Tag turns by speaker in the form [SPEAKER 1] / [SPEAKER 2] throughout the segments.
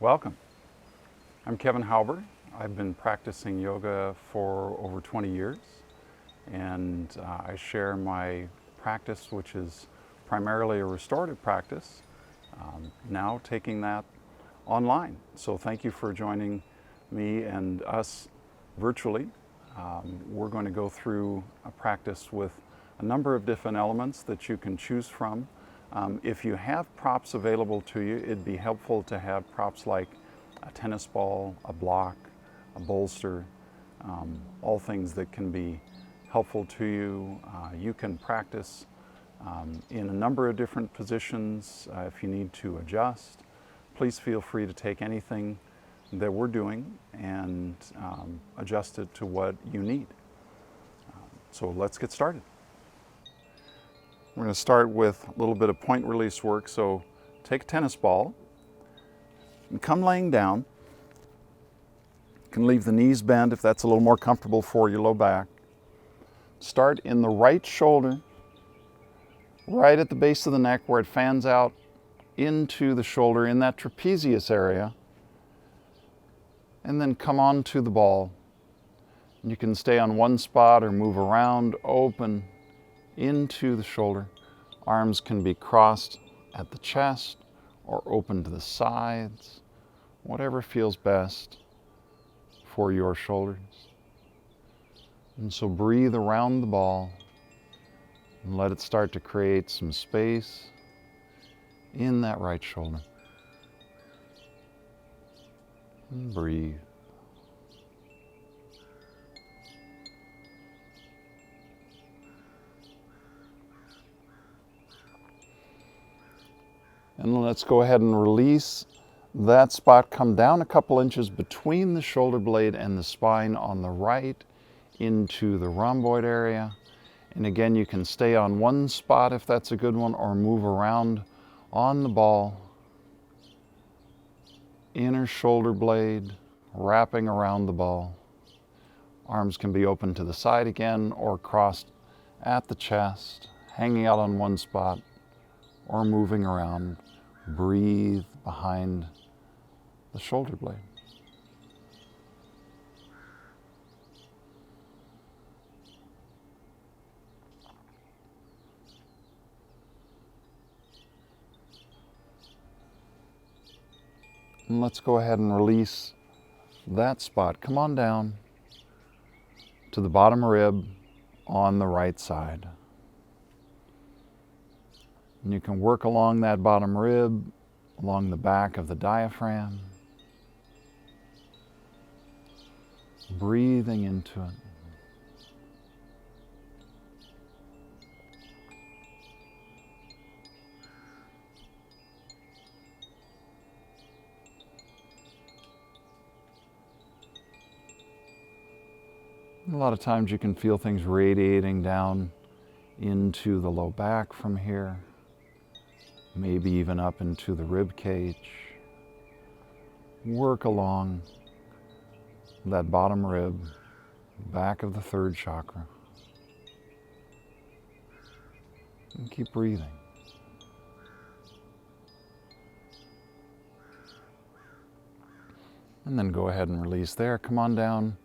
[SPEAKER 1] Welcome. I'm Kevin Hauber. I've been practicing yoga for over 20 years, and I share my practice, which is primarily a restorative practice, now taking that online. So thank you for joining me and us virtually. We're going to go through a practice with a number of different elements that you can choose from. If you have props available to you, it'd be helpful to have props like a tennis ball, a block, a bolster, all things that can be helpful to you. You can practice in a number of different positions. If you need to adjust, please feel free to take anything that we're doing and adjust it to what you need. So let's get started. We're going to start with a little bit of point release work. So take a tennis ball and come laying down. You can leave the knees bent if that's a little more comfortable for your low back. Start in the right shoulder, right at the base of the neck where it fans out into the shoulder in that trapezius area. And then come onto the ball. You can stay on one spot or move around, open into the shoulder. Arms can be crossed at the chest or open to the sides, whatever feels best for your shoulders. And so breathe around the ball and let it start to create some space in that right shoulder. And breathe. And let's go ahead and release that spot. Come down a couple inches between the shoulder blade and the spine on the right into the rhomboid area. And again, you can stay on one spot if that's a good one, or move around on the ball. Inner shoulder blade wrapping around the ball. Arms can be open to the side again or crossed at the chest, hanging out on one spot or moving around. Breathe behind the shoulder blade. And let's go ahead and release that spot. Come on down to the bottom rib on the right side. And you can work along that bottom rib, along the back of the diaphragm, breathing into it. A lot of times you can feel things radiating down into the low back from here, maybe even up into the rib cage. Work along that bottom rib, back of the third chakra. And keep breathing. And then go ahead and release there. Come on down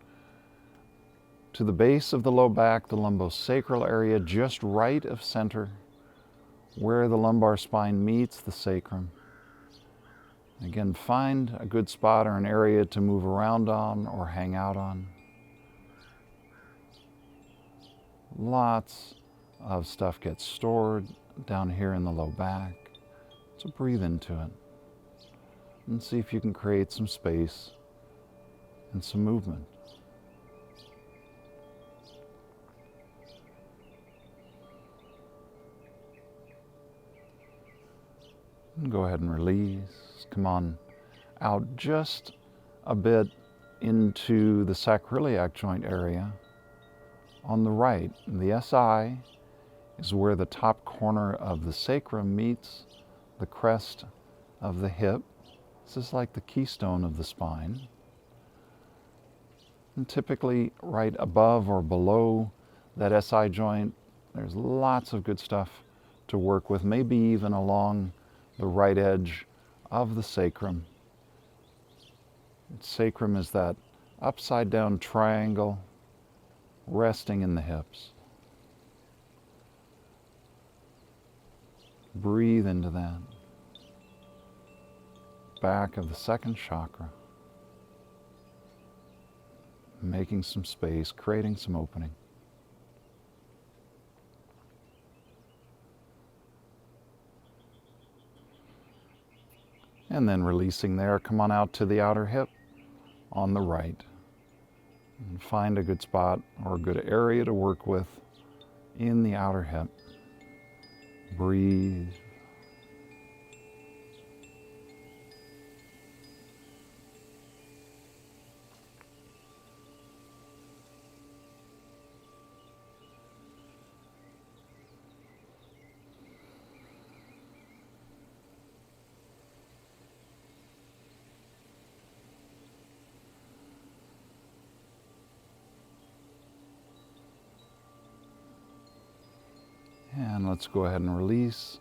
[SPEAKER 1] to the base of the low back, the lumbosacral area, just right of center, where the lumbar spine meets the sacrum. Again, find a good spot or an area to move around on or hang out on. Lots of stuff gets stored down here in the low back, so breathe into it and see if you can create some space and some movement. And go ahead and release. Come on out just a bit into the sacroiliac joint area on the right. And the SI is where the top corner of the sacrum meets the crest of the hip. This is like the keystone of the spine. And typically right above or below that SI joint There's lots of good stuff to work with, maybe even along the right edge of the sacrum. Sacrum is that upside down triangle resting in the hips. Breathe into that. Back of the second chakra. Making some space, creating some opening. And then releasing there, come on out to the outer hip on the right. And find a good spot or a good area to work with in the outer hip. Breathe. And let's go ahead and release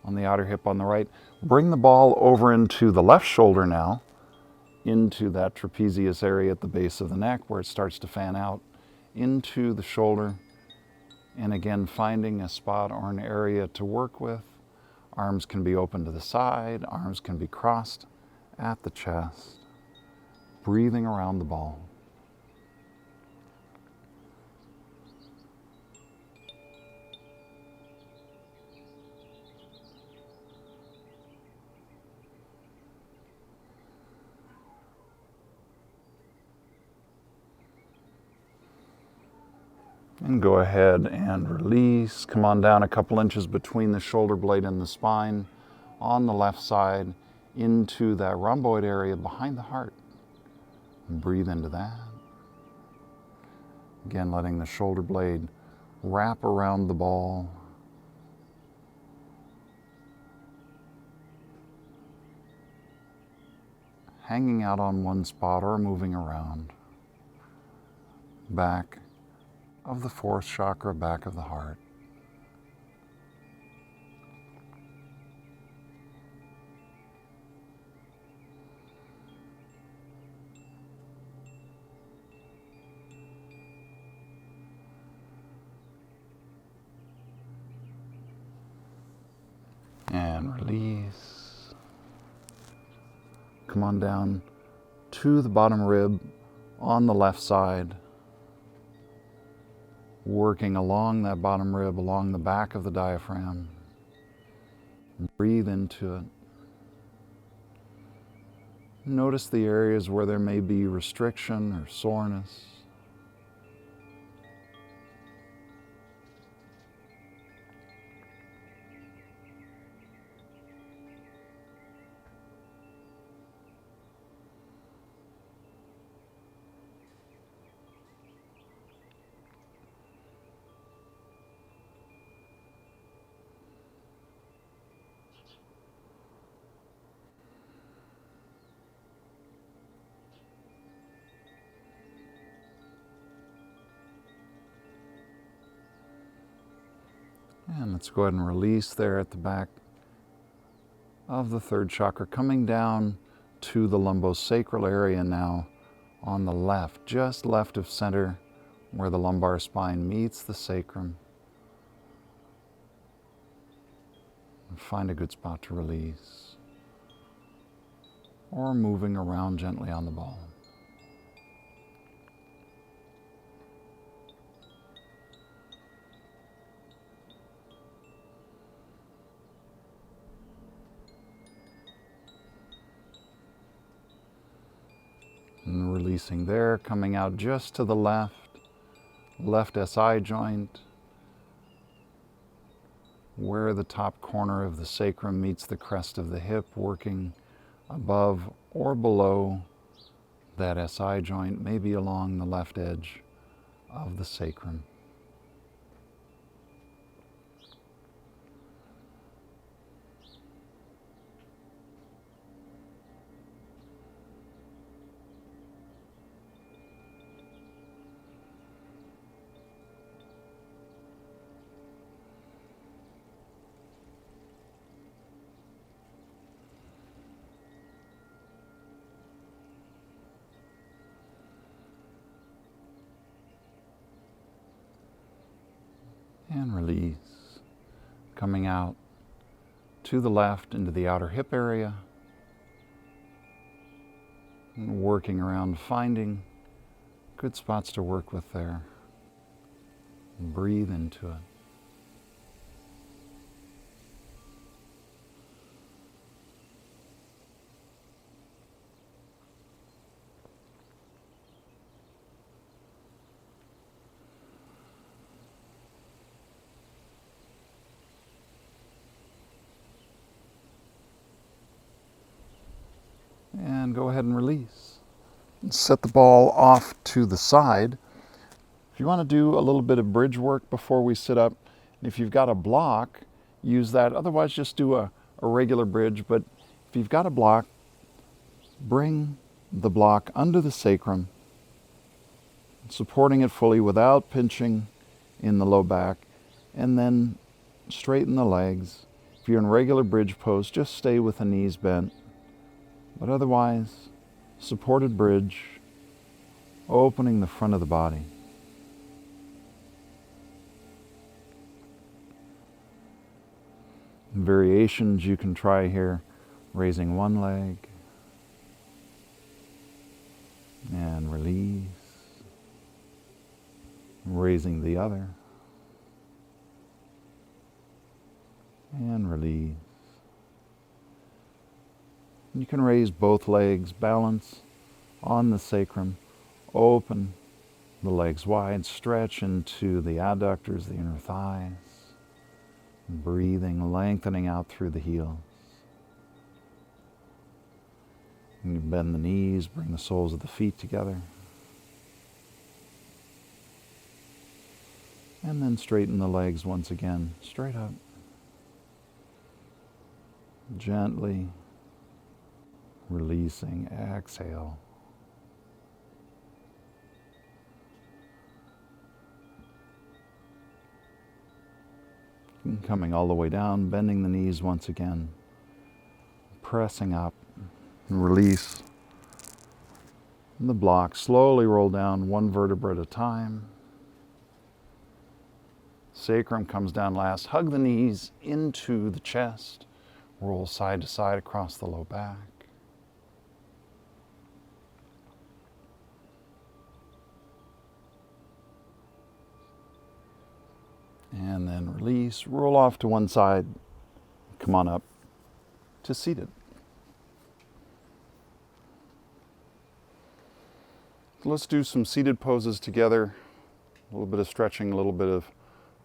[SPEAKER 1] on the outer hip on the right. Bring the ball over into the left shoulder now, into that trapezius area at the base of the neck where it starts to fan out into the shoulder. And again, finding a spot or an area to work with. Arms can be open to the side, arms can be crossed at the chest. Breathing around the ball. And go ahead and release. Come on down a couple inches between the shoulder blade and the spine on the left side into that rhomboid area behind the heart. And breathe into that. Again, letting the shoulder blade wrap around the ball. Hanging out on one spot or moving around. Back of the fourth chakra, back of the heart. And release. Come on down to the bottom rib on the left side. Working along that bottom rib, along the back of the diaphragm. Breathe into it. Notice the areas where there may be restriction or soreness. And let's go ahead and release there at the back of the third chakra, coming down to the lumbosacral area now on the left, just left of center, where the lumbar spine meets the sacrum. And find a good spot to release, or moving around gently on the ball. And releasing there, coming out just to the left SI joint, where the top corner of the sacrum meets the crest of the hip, working above or below that SI joint, maybe along the left edge of the sacrum. And release. Coming out to the left into the outer hip area. And working around, finding good spots to work with there. Breathe into it. And go ahead and release. Set the ball off to the side. If you want to do a little bit of bridge work before we sit up, if you've got a block, use that. Otherwise, just do a regular bridge. But if you've got a block, bring the block under the sacrum, supporting it fully without pinching in the low back, and then straighten the legs. If you're in regular bridge pose, just stay with the knees bent. But otherwise, supported bridge, opening the front of the body. Variations you can try here, raising one leg and release, raising the other and release. You can raise both legs, balance on the sacrum, open the legs wide, stretch into the adductors, the inner thighs, breathing, lengthening out through the heels. And you bend the knees, bring the soles of the feet together. And then straighten the legs once again, straight up. Gently releasing, exhale. And coming all the way down, bending the knees once again, pressing up, and release. And the block, slowly roll down one vertebra at a time. Sacrum comes down last. Hug the knees into the chest. Roll side to side across the low back. And then release, roll off to one side, come on up to seated. Let's do some seated poses together. A little bit of stretching, a little bit of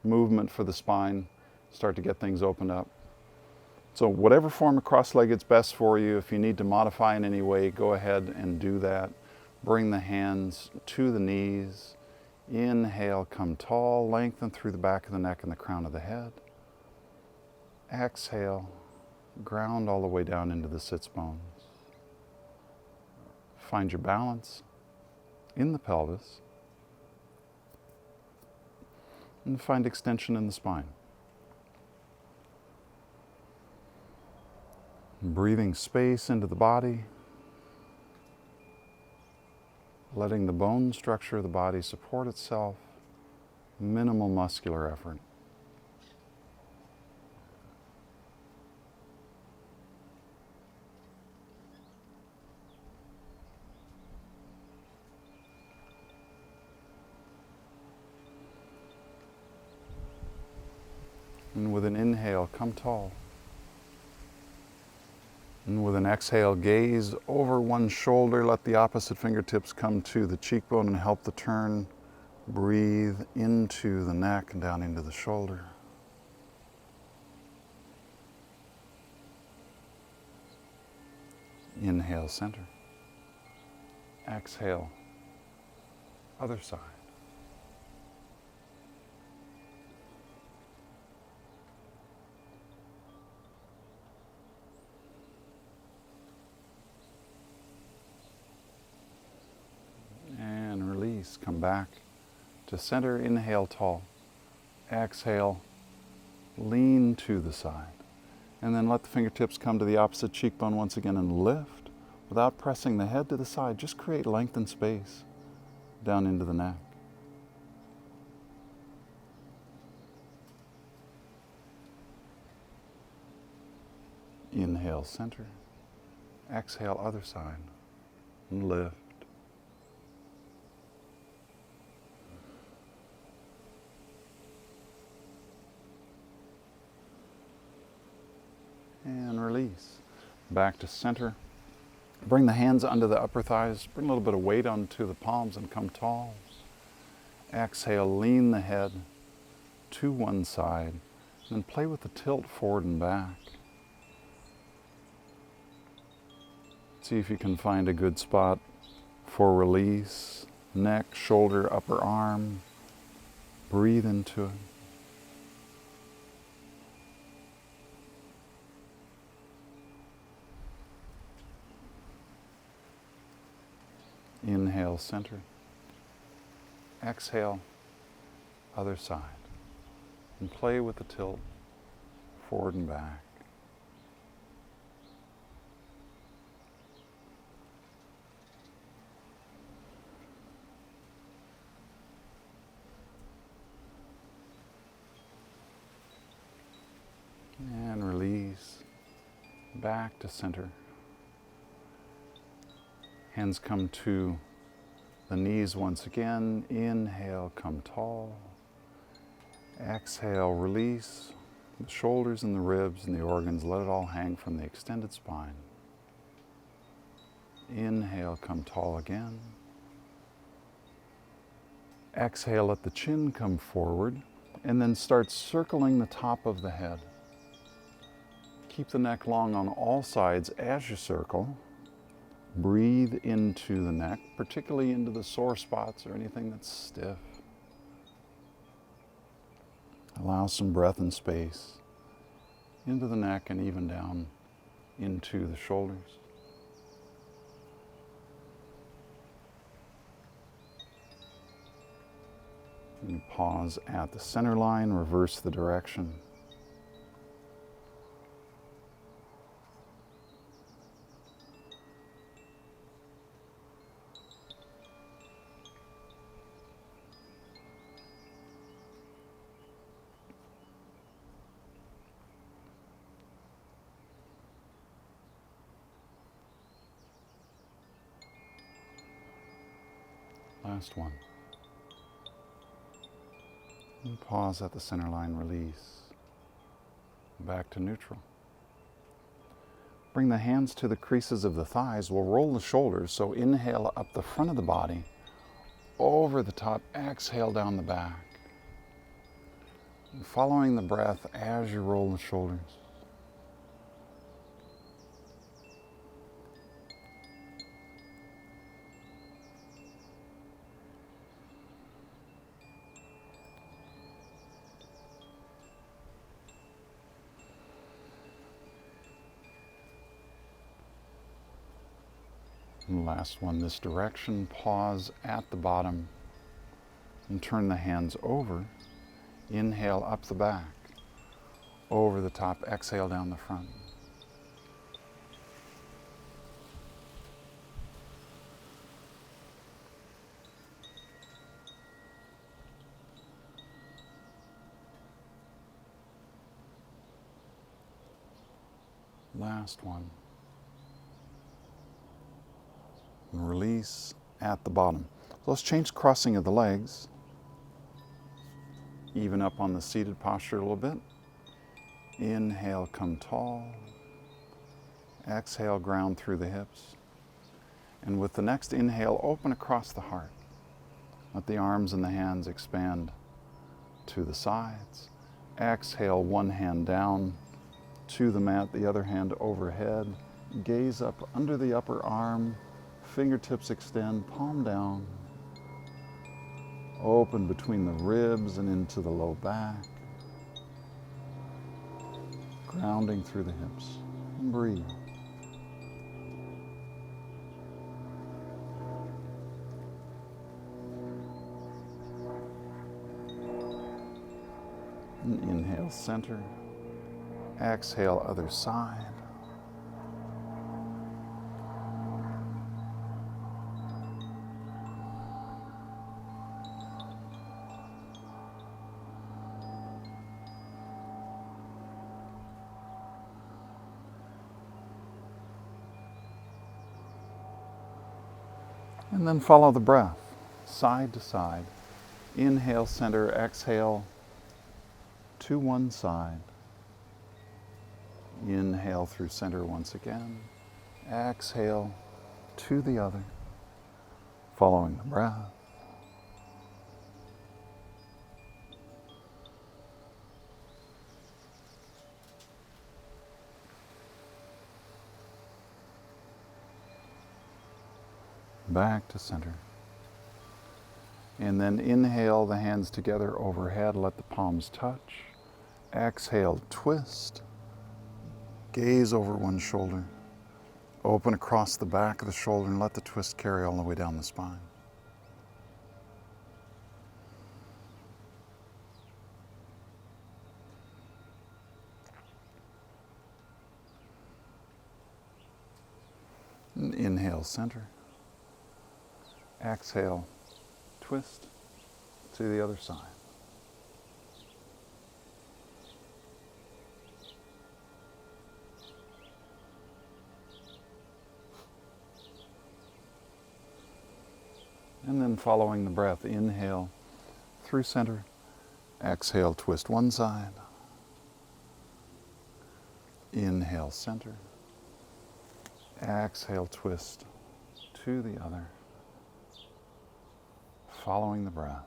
[SPEAKER 1] movement for the spine. Start to get things opened up. So whatever form of cross-legged is best for you. If you need to modify in any way, go ahead and do that. Bring the hands to the knees. Inhale, come tall, lengthen through the back of the neck and the crown of the head. Exhale, ground all the way down into the sits bones. Find your balance in the pelvis. And find extension in the spine. Breathing space into the body. Letting the bone structure of the body support itself, minimal muscular effort. And with an inhale, come tall. And with an exhale, gaze over one shoulder, let the opposite fingertips come to the cheekbone and help the turn. Breathe into the neck and down into the shoulder. Inhale, center. Exhale, other side. Come back to center, inhale tall. Exhale, lean to the side. And then let the fingertips come to the opposite cheekbone once again and lift without pressing the head to the side. Just create length and space down into the neck. Inhale, center. Exhale, other side. And lift. And release. Back to center. Bring the hands under the upper thighs. Bring a little bit of weight onto the palms and come tall. Exhale, lean the head to one side. And then play with the tilt forward and back. See if you can find a good spot for release. Neck, shoulder, upper arm. Breathe into it. Inhale, center. Exhale, other side. And play with the tilt forward and back. And release. Back to center. Hands come to the knees once again. Inhale, come tall. Exhale, release the shoulders and the ribs and the organs. Let it all hang from the extended spine. Inhale, come tall again. Exhale, let the chin come forward and then start circling the top of the head. Keep the neck long on all sides as you circle. Breathe into the neck, particularly into the sore spots or anything that's stiff. Allow some breath and space into the neck and even down into the shoulders. And pause at the center line, reverse the direction. Last one. And pause at the center line, release. Back to neutral. Bring the hands to the creases of the thighs. We'll roll the shoulders, so inhale up the front of the body, over the top, exhale down the back. And following the breath as you roll the shoulders. And last one, this direction. Pause at the bottom and turn the hands over. Inhale up the back, over the top, exhale down the front. Last one. And release at the bottom. So let's change crossing of the legs. Even up on the seated posture a little bit. Inhale, come tall. Exhale, ground through the hips. And with the next inhale, open across the heart. Let the arms and the hands expand to the sides. Exhale, one hand down to the mat, the other hand overhead. Gaze up under the upper arm. Fingertips extend, palm down. Open between the ribs and into the low back. Grounding through the hips. And breathe. And inhale, center. Exhale, other side. And then follow the breath, side to side. Inhale, center, exhale to one side. Inhale through center once again. Exhale to the other, following the breath. Back to center. And then inhale the hands together overhead, let the palms touch. Exhale, twist. Gaze over one shoulder. Open across the back of the shoulder and let the twist carry all the way down the spine. And inhale, center. Exhale, twist to the other side. And then following the breath, inhale through center, exhale, twist one side. Inhale, center. Exhale, twist to the other, following the breath.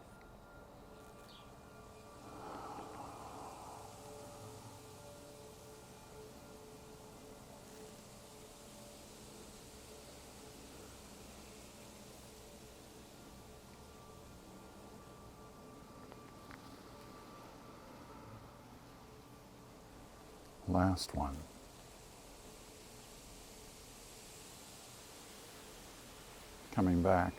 [SPEAKER 1] Last one. Coming back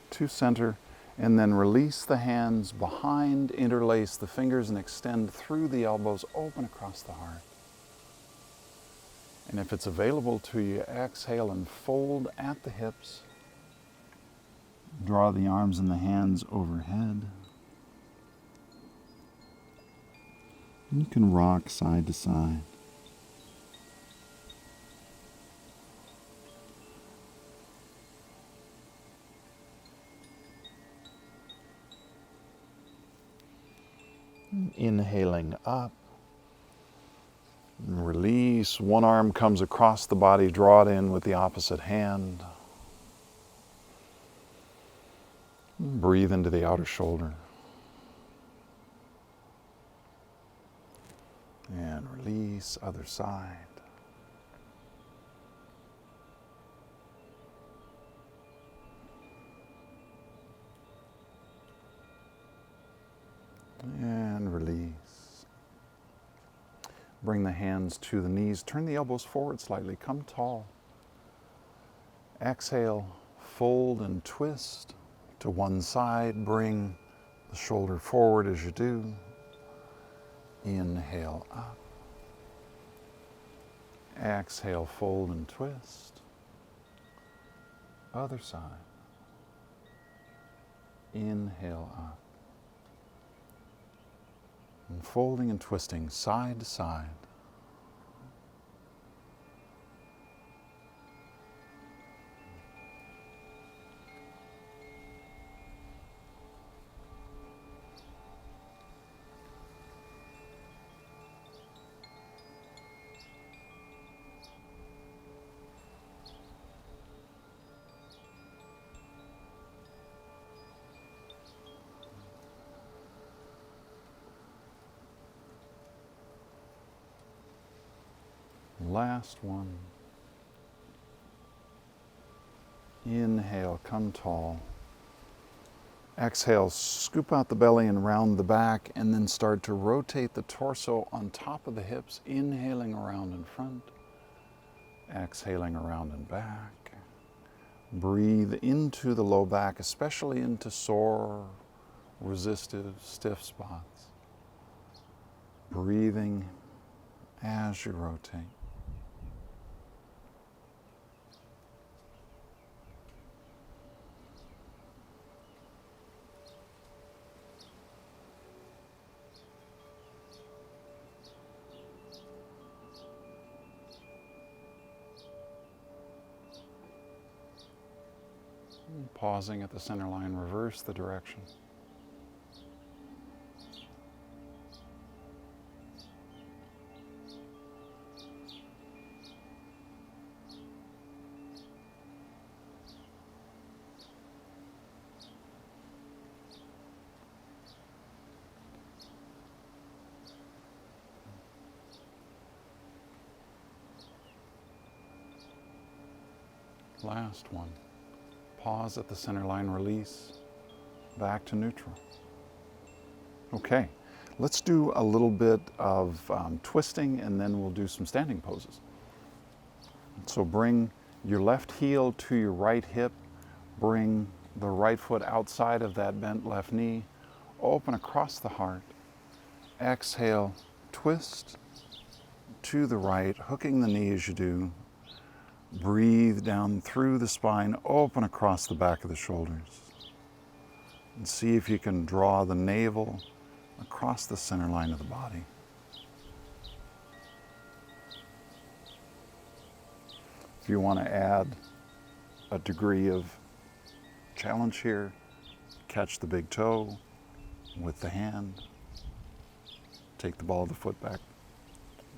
[SPEAKER 1] to center, and then release the hands behind, interlace the fingers and extend through the elbows, open across the heart. And if it's available to you, exhale and fold at the hips. Draw the arms and the hands overhead. You can rock side to side. Inhaling up. Release. One arm comes across the body, draw it in with the opposite hand. Breathe into the outer shoulder. And release, other side. And release. Bring the hands to the knees. Turn the elbows forward slightly. Come tall. Exhale, fold and twist to one side. Bring the shoulder forward as you do. Inhale up. Exhale, fold and twist. Other side. Inhale up. And folding and twisting side to side. Last one. Inhale, come tall. Exhale, scoop out the belly and round the back, and then start to rotate the torso on top of the hips, inhaling around in front, exhaling around and back. Breathe into the low back, especially into sore, resistive, stiff spots. Breathing as you rotate. Pausing at the center line, reverse the direction. Last one. Pause at the center line, release, back to neutral. Okay, let's do a little bit of twisting and then we'll do some standing poses. So bring your left heel to your right hip, bring the right foot outside of that bent left knee, open across the heart. Exhale, twist to the right, hooking the knee as you do. Breathe down through the spine, open across the back of the shoulders. And see if you can draw the navel across the center line of the body. If you want to add a degree of challenge here, catch the big toe with the hand. Take the ball of the foot back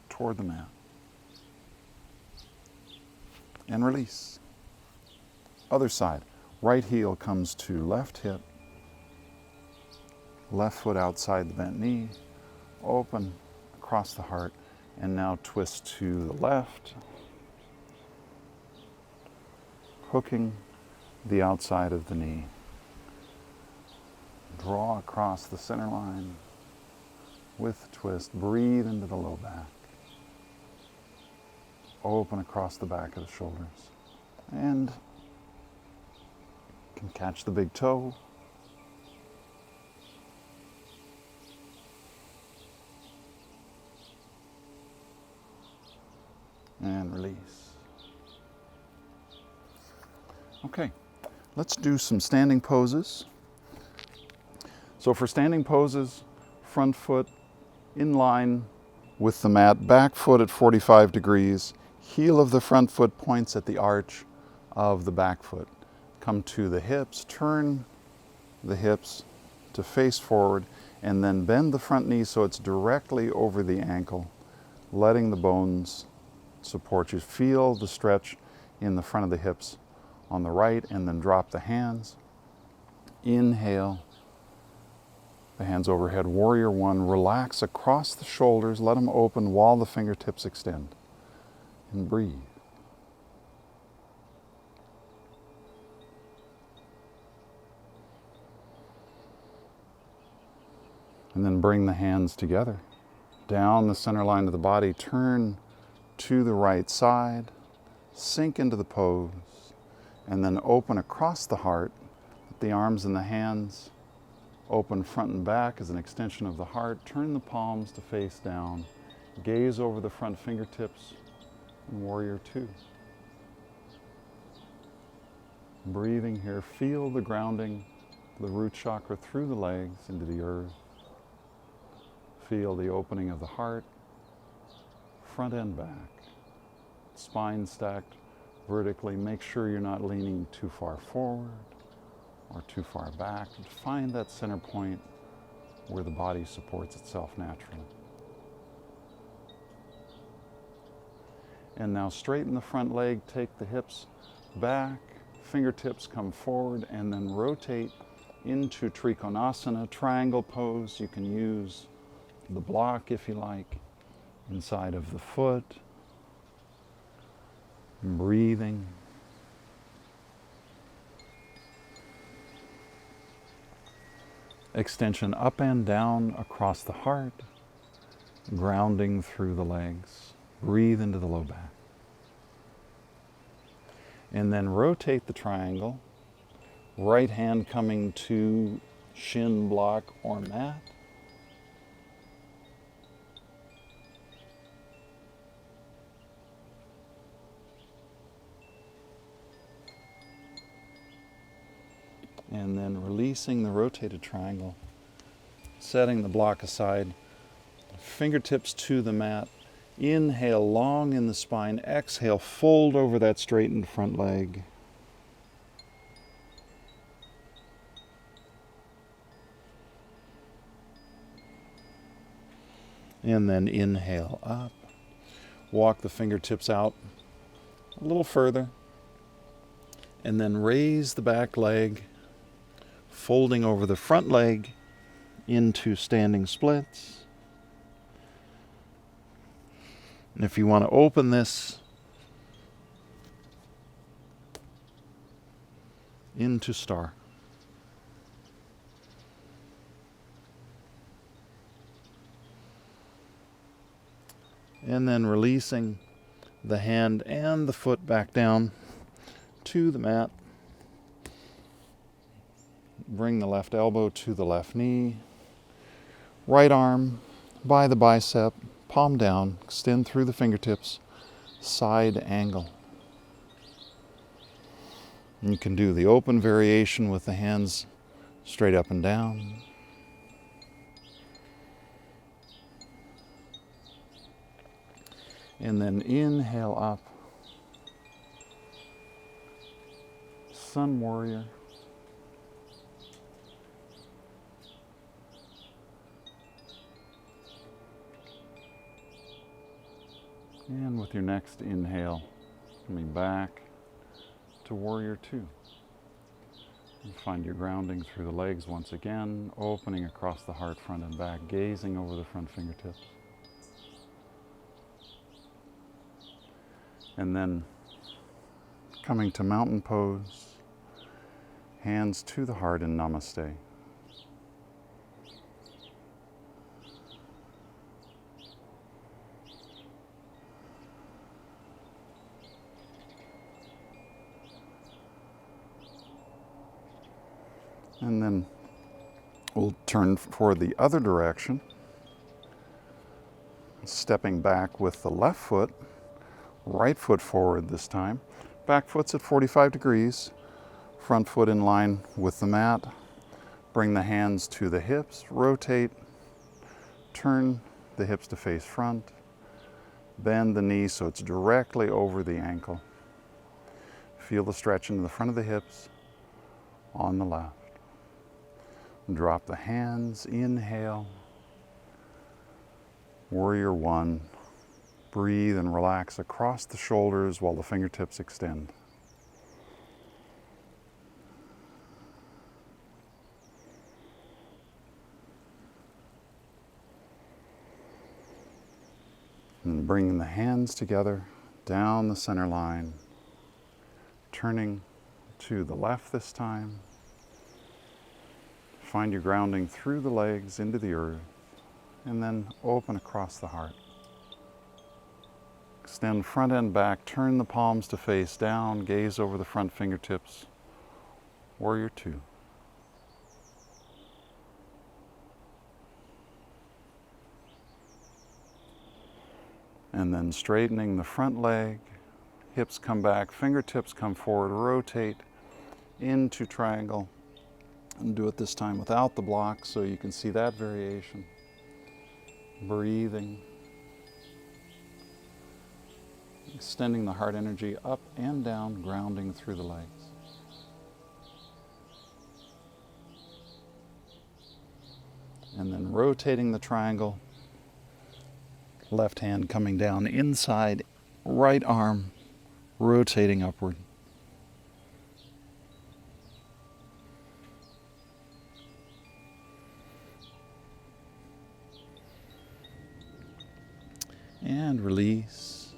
[SPEAKER 1] toward the mat. And release. Other side. Right heel comes to left hip. Left foot outside the bent knee. Open across the heart. And now twist to the left. Hooking the outside of the knee. Draw across the center line with the twist. Breathe into the low back. Open across the back of the shoulders. And you can catch the big toe. And release. Okay, let's do some standing poses. So for standing poses, front foot in line with the mat, back foot at 45 degrees, heel of the front foot points at the arch of the back foot. Come to the hips, turn the hips to face forward, and then bend the front knee so it's directly over the ankle, letting the bones support you. Feel the stretch in the front of the hips on the right, and then drop the hands. Inhale, the hands overhead, warrior one. Relax across the shoulders, let them open while the fingertips extend. And breathe. And then bring the hands together. Down the center line of the body, turn to the right side, sink into the pose, and then open across the heart. Let the arms and the hands open front and back as an extension of the heart. Turn the palms to face down. Gaze over the front fingertips. Warrior two. Breathing here, feel the grounding, the root chakra through the legs into the earth. Feel the opening of the heart, front and back. Spine stacked vertically. Make sure you're not leaning too far forward or too far back. Find that center point where the body supports itself naturally. And now straighten the front leg, take the hips back, fingertips come forward, and then rotate into Trikonasana, triangle pose. You can use the block if you like, inside of the foot. Breathing. Extension up and down across the heart, grounding through the legs. Breathe into the low back. And then rotate the triangle, right hand coming to shin block or mat. And then releasing the rotated triangle, setting the block aside, fingertips to the mat. Inhale long in the spine, exhale, fold over that straightened front leg. And then inhale up. Walk the fingertips out a little further. And then raise the back leg, folding over the front leg into standing splits. And if you want to open this into star. And then releasing the hand and the foot back down to the mat. Bring the left elbow to the left knee. Right arm by the bicep, palm down, extend through the fingertips, side angle. And you can do the open variation with the hands straight up and down. And then inhale up. Sun warrior. And with your next inhale, coming back to warrior two. And find your grounding through the legs once again, opening across the heart, front and back, gazing over the front fingertips. And then coming to mountain pose, hands to the heart in namaste. And then we'll turn for the other direction, stepping back with the left foot, right foot forward this time. Back foot's at 45 degrees, front foot in line with the mat. Bring the hands to the hips, rotate, turn the hips to face front, bend the knees so it's directly over the ankle. Feel the stretch into the front of the hips on the left. Drop the hands, inhale, warrior one. Breathe and relax across the shoulders while the fingertips extend. And bringing the hands together down the center line, turning to the left this time. Find your grounding through the legs into the earth, and then open across the heart. Extend front and back, turn the palms to face down, gaze over the front fingertips. Warrior two. And then straightening the front leg, hips come back, fingertips come forward, rotate into triangle. And do it this time without the block so you can see that variation. Breathing. Extending the heart energy up and down, grounding through the legs. And then rotating the triangle. Left hand coming down inside, right arm rotating upward. And release.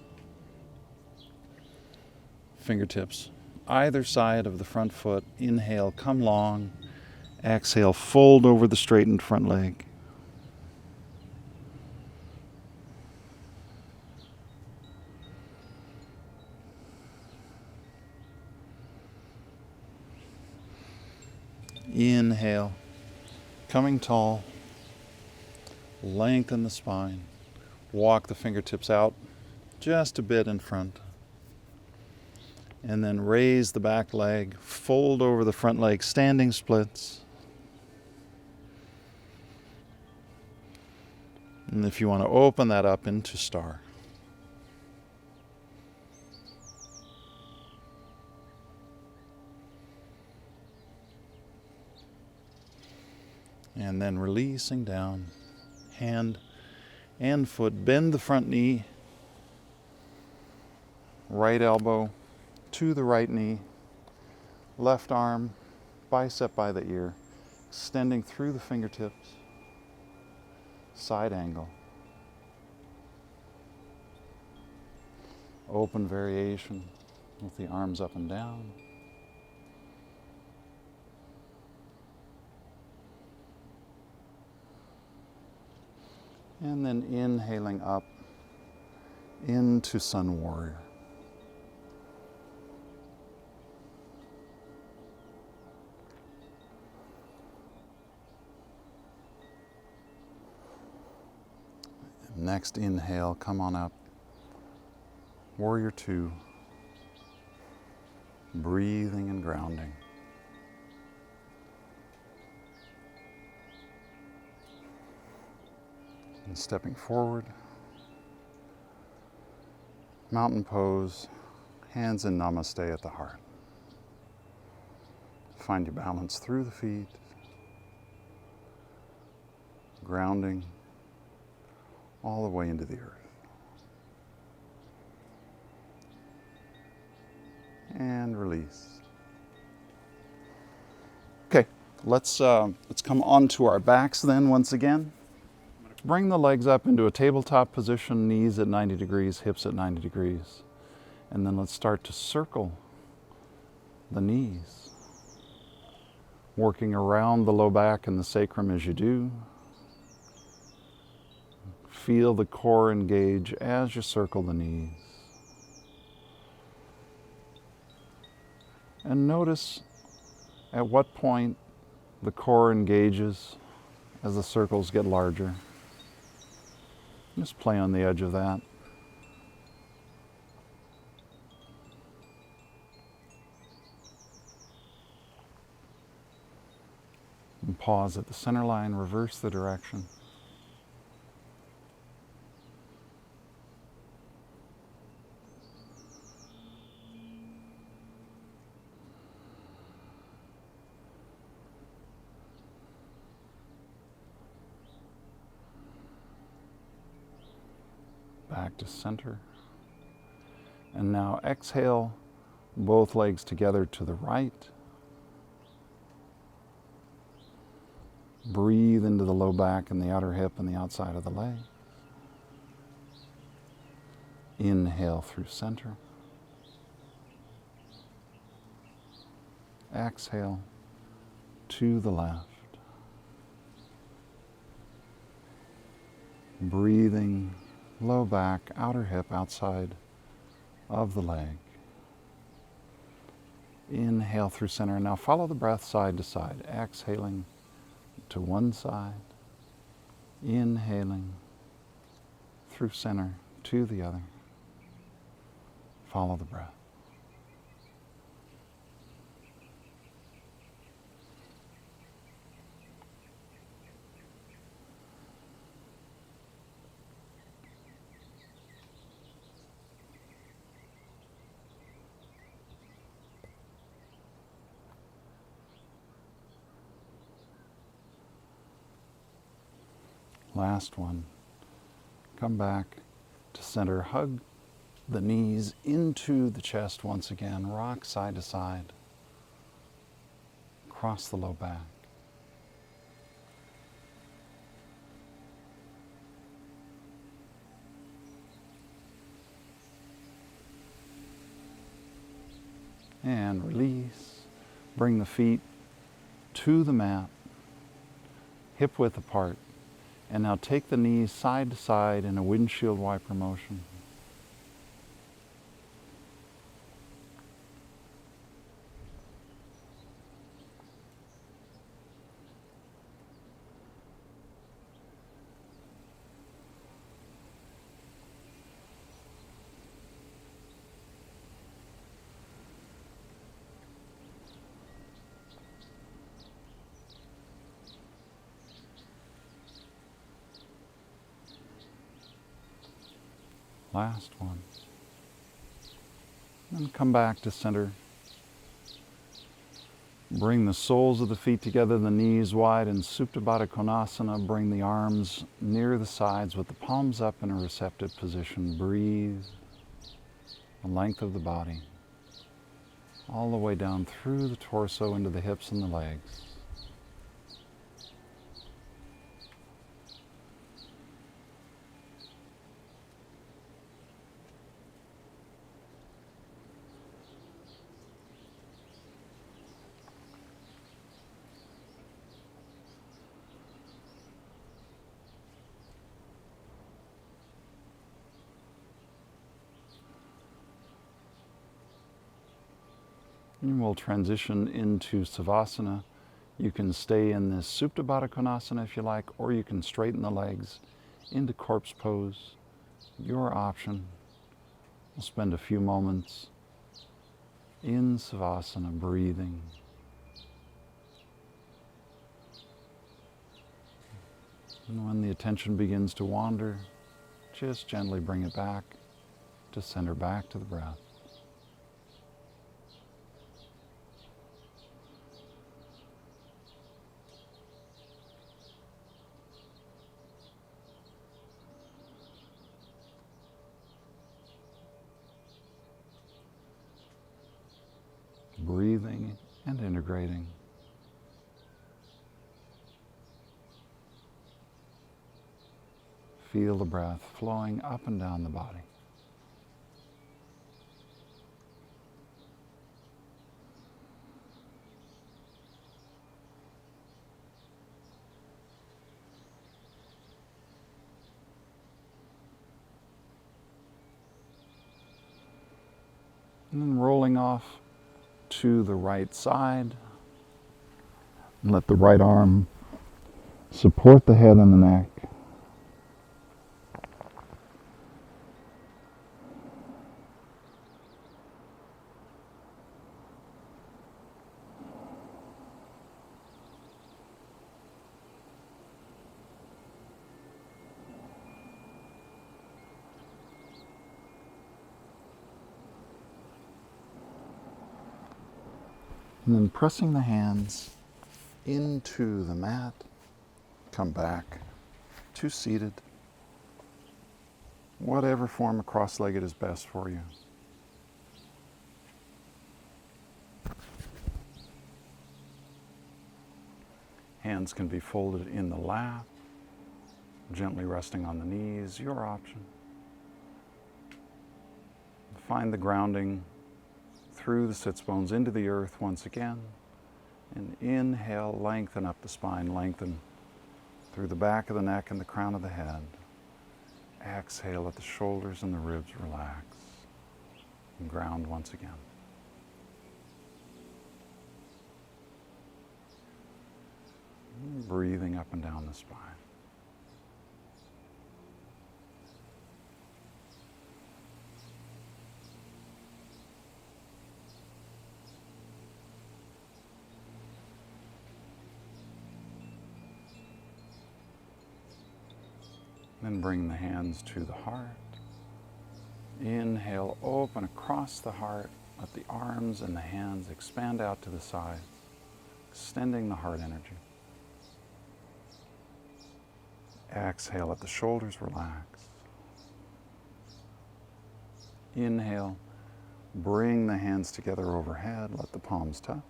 [SPEAKER 1] Fingertips either side of the front foot. Inhale, come long. Exhale, fold over the straightened front leg. Inhale, coming tall. Lengthen the spine. Walk the fingertips out just a bit in front. And then raise the back leg, fold over the front leg, standing splits. And if you want to open that up into star. And then releasing down, hand and foot. Bend the front knee, right elbow to the right knee, left arm, bicep by the ear, extending through the fingertips, side angle. Open variation with the arms up and down. And then inhaling up into Sun Warrior. Next inhale, come on up. Warrior Two. Breathing and grounding. And stepping forward. Mountain pose, hands in Namaste at the heart. Find your balance through the feet. Grounding all the way into the earth. And release. Okay, let's come onto our backs then once again. Bring the legs up into a tabletop position, knees at 90 degrees, hips at 90 degrees. And then let's start to circle the knees, working around the low back and the sacrum as you do. Feel the core engage as you circle the knees. And notice at what point the core engages as the circles get larger. Just play on the edge of that. And pause at the center line, reverse the direction. Back to center. And now exhale, both legs together to the right. Breathe into the low back and the outer hip and the outside of the leg. Inhale through center. Exhale to the left. Breathing low back, outer hip, outside of the leg. Inhale through center. Now follow the breath side to side. Exhaling to one side. Inhaling through center to the other. Follow the breath. Last one. Come back to center. Hug the knees into the chest once again. Rock side to side. Cross the low back. And release. Bring the feet to the mat. Hip width apart. And now take the knees side to side in a windshield wiper motion. Last one. And come back to center. Bring the soles of the feet together, the knees wide in Supta Baddha Konasana. Bring the arms near the sides with the palms up in a receptive position. Breathe the length of the body all the way down through the torso into the hips and the legs. And we'll transition into Savasana. You can stay in this Supta Baddha Konasana if you like, or you can straighten the legs into corpse pose. Your option. We'll spend a few moments in Savasana, breathing. And when the attention begins to wander, just gently bring it back to center, back to the breath. Breathing and integrating. Feel the breath flowing up and down the body. And then rolling off to the right side. And let the right arm support the head and the neck. And then pressing the hands into the mat, come back to seated. Whatever form of cross-legged is best for you. Hands can be folded in the lap, gently resting on the knees, your option. Find the grounding through the sits bones into the earth once again. And inhale, lengthen up the spine, lengthen through the back of the neck and the crown of the head. Exhale, let the shoulders and the ribs relax. And ground once again. Breathing up and down the spine. Then bring the hands to the heart. Inhale, open across the heart. Let the arms and the hands expand out to the sides, extending the heart energy. Exhale, let the shoulders relax. Inhale, bring the hands together overhead. Let the palms touch.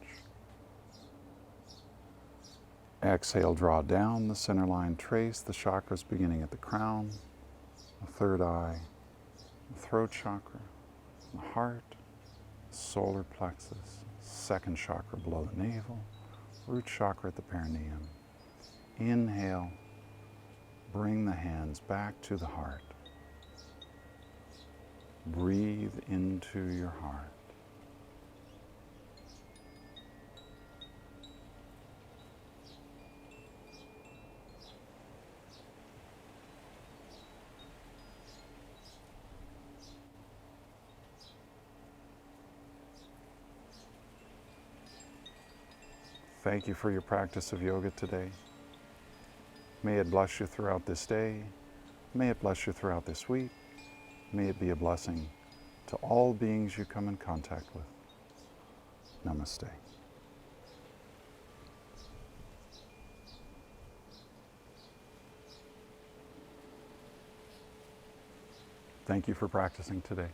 [SPEAKER 1] Exhale, draw down the center line, trace the chakras beginning at the crown, the third eye, the throat chakra, the heart, the solar plexus, second chakra below the navel, root chakra at the perineum. Inhale, bring the hands back to the heart. Breathe into your heart. Thank you for your practice of yoga today. May it bless you throughout this day. May it bless you throughout this week. May it be a blessing to all beings you come in contact with. Namaste. Thank you for practicing today.